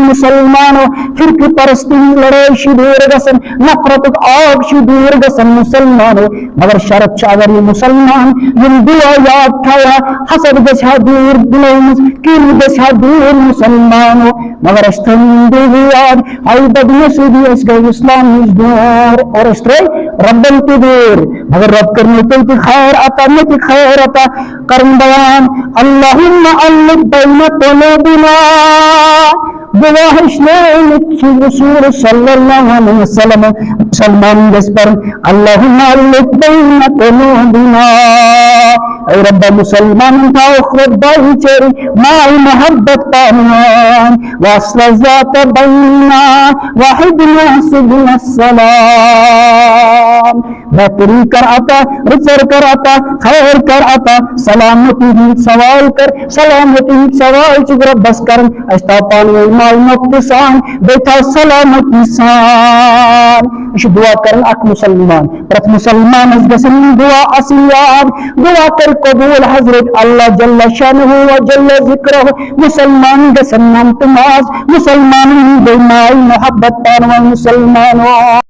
मुसलमानों फिरकी परस्ती लड़ाई दूर गसन नफरत आग दूर गसन मुसलमानों मगर शरत अगर ये मुसलमान यम दुआ याद थाया हसद गछा दूर दिलों किन गछा दूर मुसलमानों मगर अस्तंदु याद आई बदनसीबी इस गए इस्लाम दूर और अस्त्रे रब्बन की दूर मगर रब करने तो खैर आता नहीं खैर आता कर्म बयान अल्लाहुम्मा अल्लिफ बैन क़ुलूबिना रसूल सल्लल्लाहु अलैहि वसल्लम मुसलमान जिस पर अल्लाहुम्मा अल्लिफ बैन क़ुलूबिना ऐ रब्बा मुसलमान का उखरत बाईचेरी माई मोहब्बत पानियान वास्ला ज़ात बैना वाहिदना सिबिल सलाम बेहतरी कर आता रिजर कर आता खैर कर आता सलामती ही सवाल कर सलामती सवाल चुकर बस कर अस्ता पानी माल मुक्तिसान बेटा सलामती सान इस दुआ कर अक मुसलमान प्रथ मुसलमान इस गसन दुआ असियाद दुआ कर कबूल हजरत अल्लाह जल्ल शानुहु व जल्ल जिक्रुहु मुसलमान गसन नमाज मुसलमान बेमाई मोहब्बत पान मुसलमानों